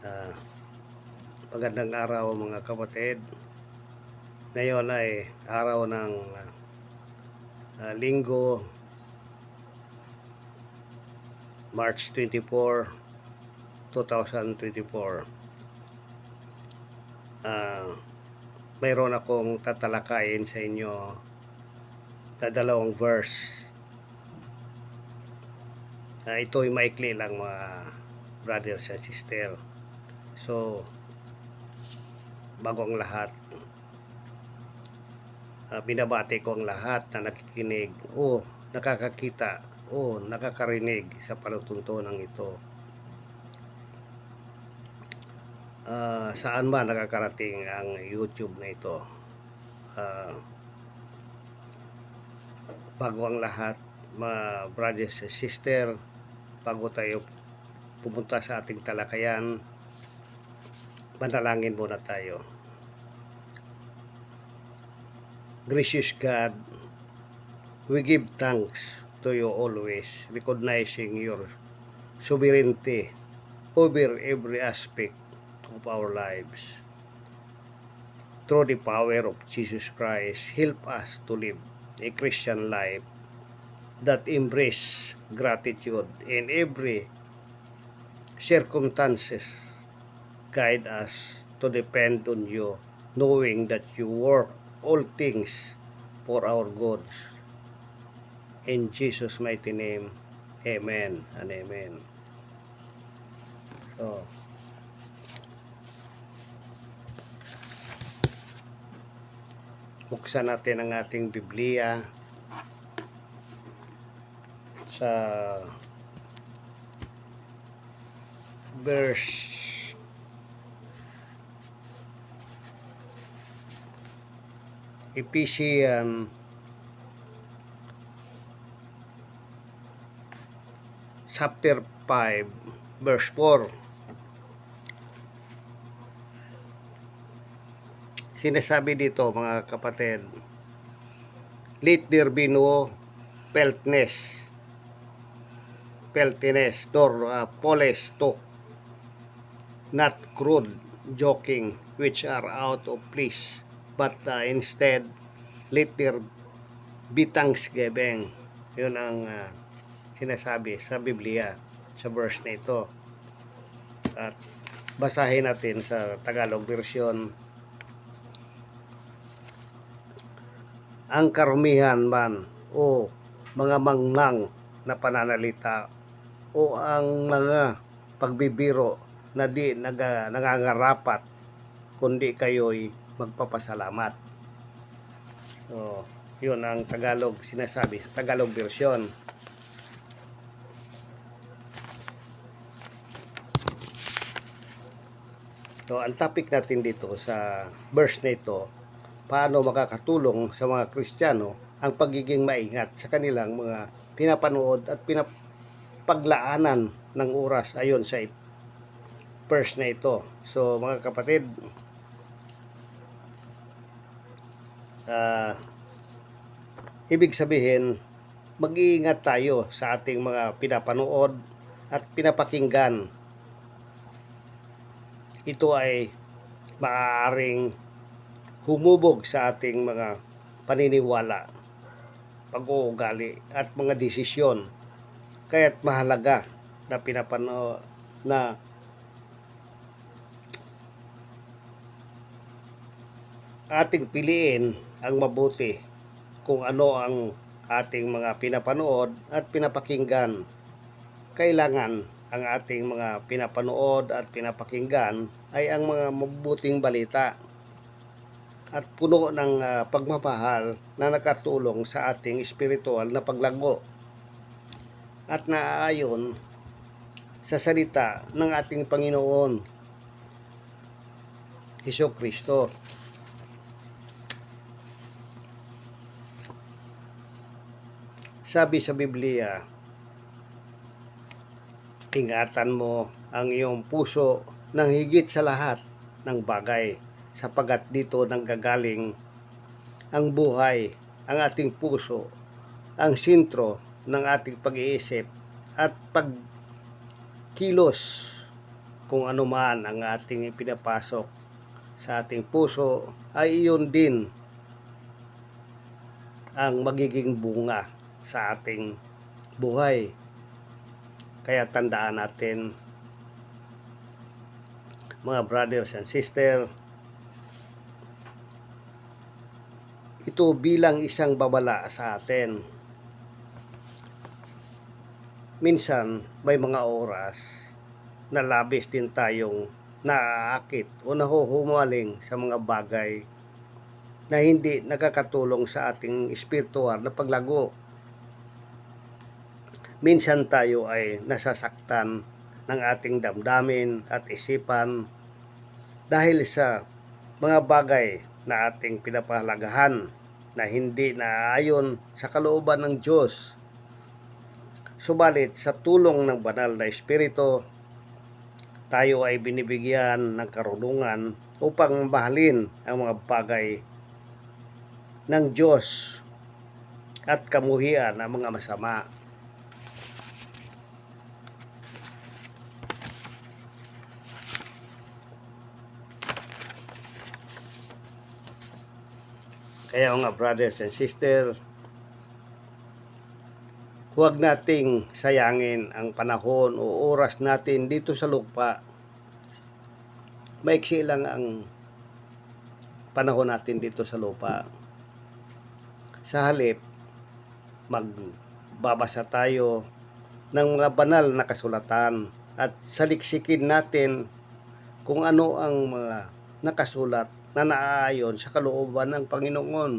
Ah, Magandang araw mga kapatid. Ngayon ay araw ng Linggo, March 24, 2024. Mayroon akong tatalakayin sa inyo na dalawang verse. Ito'y maikli lang mga brothers and sister. So, bago ang lahat, binabati ko ang lahat na nakikinig o nakakakita o nakakarinig sa panutuntunan ito. Saan ba nakakarating ang YouTube na ito? Bago ang lahat, mga brothers and sister, bago tayo pumunta sa ating talakayan, manalangin muna tayo. Gracious God, we give thanks to you always, recognizing your sovereignty over every aspect of our lives. Through the power of Jesus Christ, help us to live a Christian life that embrace gratitude in every circumstances. Guide us to depend on you, knowing that you work all things for our good. In Jesus' mighty name, amen and amen. So, buksan natin ang ating Biblia sa verse Ephesians chapter 5 verse 4. Sinasabi dito mga kapatid, let there be no filthiness nor foolish talk, not crude joking, which are out of place, but instead let there be thanksgiving. Yun ang sinasabi sa Biblia sa verse na ito. At basahin natin sa Tagalog version. Ang karumihan man o mga mangmang na pananalita o ang mga pagbibiro na di nangangarapat, kundi kayo'y magpapasalamat. So, yun ang Tagalog sinasabi sa Tagalog version. So, ang topic natin dito sa verse na ito, paano makakatulong sa mga Kristiyano ang pagiging maingat sa kanilang mga pinapanood at pinapaglaanan ng oras ayon sa verse na ito. So, mga kapatid, ibig sabihin, mag-iingat tayo sa ating mga pinapanood at pinapakinggan. Ito ay maaaring humubog sa ating mga paniniwala, pag-uugali at mga desisyon. Kaya't mahalaga na pinapanood na ating piliin ang mabuti kung ano ang ating mga pinapanood at pinapakinggan. Kailangan ang ating mga pinapanood at pinapakinggan ay ang mga mabuting balita at puno ng pagmamahal na nakatulong sa ating espiritual na paglago at naaayon sa salita ng ating Panginoon Hesukristo. Sabi sa Biblia, ingatan mo ang iyong puso ng higit sa lahat ng bagay, sapagat dito nanggagaling ang buhay, ang ating puso, ang sentro ng ating pag-iisip at pagkilos kung ano man ang ating ipinapasok sa ating puso, ay iyon din ang magiging bunga sa ating buhay. Kaya tandaan natin, mga brothers and sisters, ito bilang isang babala sa atin. Minsan may mga oras na labis din tayong naaakit o nahuhumaling sa mga bagay na hindi nakakatulong sa ating espiritual na paglago. Minsan tayo ay nasasaktan ng ating damdamin at isipan dahil sa mga bagay na ating pinapahalagahan na hindi naaayon sa kalooban ng Diyos. Subalit sa tulong ng banal na Espiritu, tayo ay binibigyan ng karunungan upang mahalin ang mga bagay ng Diyos at kamuhian ang mga masama. Kaya nga brothers and sisters, huwag nating sayangin ang panahon o oras natin dito sa lupa. Maiksi lang ang panahon natin dito sa lupa. Sa halip, magbabasa tayo ng mga banal na kasulatan at saliksikin natin kung ano ang mga nakasulat na naaayon sa kalooban ng Panginoon.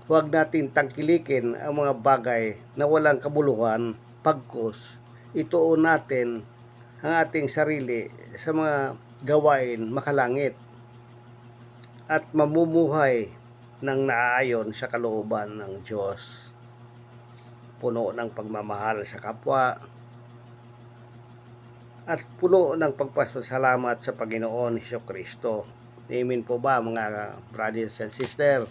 Huwag natin tangkilikin ang mga bagay na walang kabuluhan, pagkus ituon natin ang ating sarili sa mga gawain makalangit at mamumuhay ng naaayon sa kalooban ng Diyos. Puno ng pagmamahal sa kapwa at puno ng pagpasalamat sa Panginoon Hesukristo. Amen po ba mga brothers and sisters?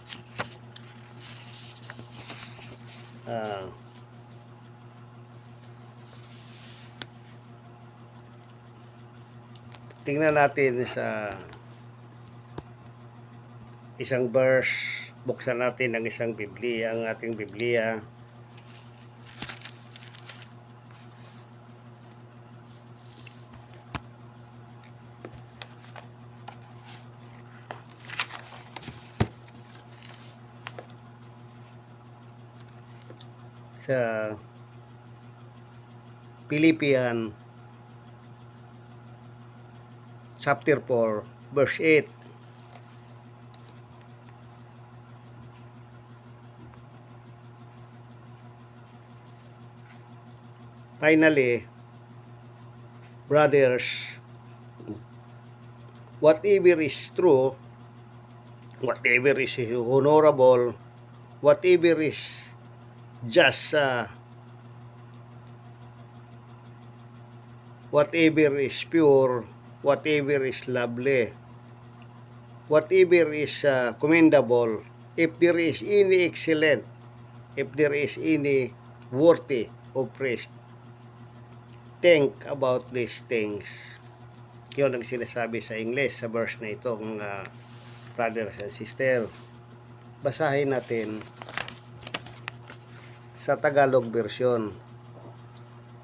Tingnan natin sa isang verse. Buksan natin ang isang Biblia, ang ating Biblia. Sa Philippians chapter 4 verse 8. Finally, brothers, whatever is true, whatever is honorable, whatever is just, whatever is pure, whatever is lovely, whatever is commendable, if there is any excellent, if there is any worthy of praise, think about these things. Yun ang sinasabi sa English sa verse na ito, mga brothers and sisters. Basahin natin sa Tagalog version.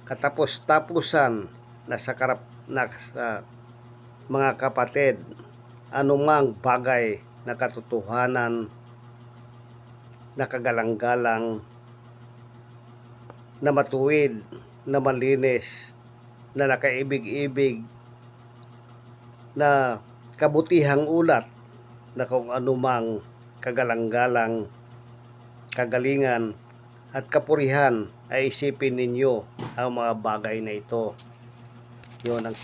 Katapos-tapusan na sa mga kapatid, anumang bagay na katotohanan, na kagalang-galang, na matuwid, na malinis, na nakaibig-ibig, na kabutihang ulat, na kung anumang kagalang-galang, kagalingan, at kapurihan ay isipin ninyo ang mga bagay na ito. Yun ang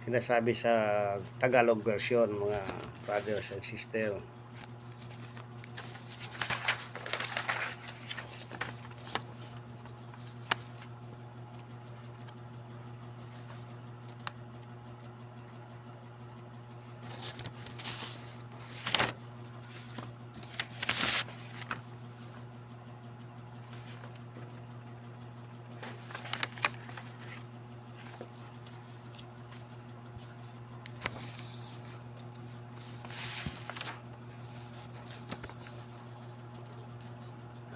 sinasabi sa Tagalog version, mga brothers and sisters.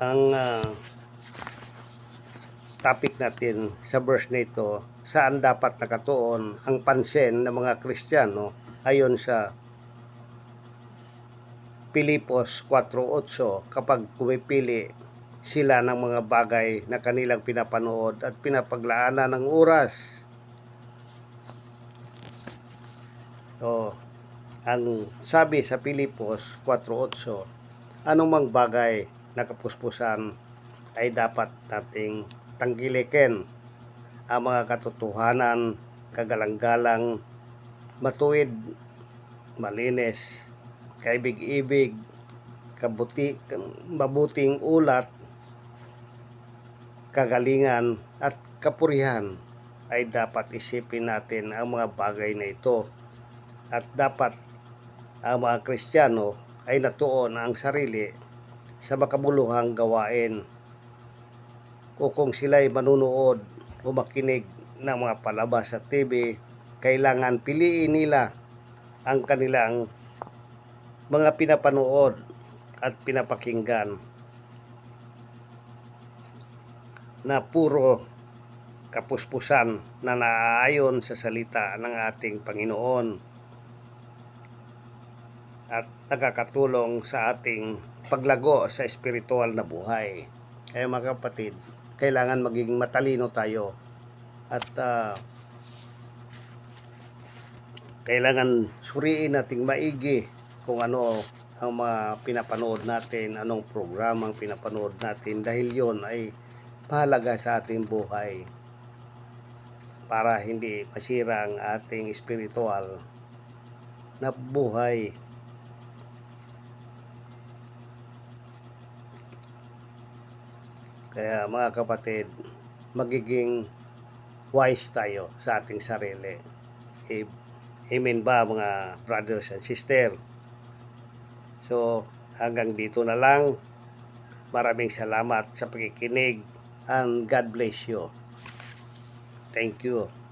ang topic natin sa verse na ito, saan dapat nakatuon ang pansin ng mga Kristiyano ayon sa Pilipos 4:8 kapag pumipili sila ng mga bagay na kanilang pinapanood at pinapaglaanan ng oras. So, ang sabi sa Pilipos 4:8, anumang bagay na kapuspusan ay dapat nating tangkilikin. Ang mga katotohanan, kagalang-galang, matuwid, malinis, kaibig-ibig, mabuting ulat, kagalingan at kapurihan ay dapat isipin natin ang mga bagay na ito. At dapat ang mga Kristiyano ay natuon ang sarili sa makabuluhang gawain. O kung sila'y manunood o makinig ng mga palabas sa TV, kailangan piliin nila ang kanilang mga pinapanood at pinapakinggan na puro kapuspusan na naaayon sa salita ng ating Panginoon at nakakatulong sa ating paglago sa espiritual na buhay. Kaya mga kapatid, kailangan maging matalino tayo at kailangan suriin nating maigi kung ano ang mga pinapanood natin, anong programang pinapanood natin, dahil yon ay mahalaga sa ating buhay para hindi masira ang ating espiritual na buhay. Kaya mga kapatid, magiging wise tayo sa ating sarili. Amen ba mga brothers and sisters? So, hanggang dito na lang. Maraming salamat sa pakikinig and God bless you. Thank you.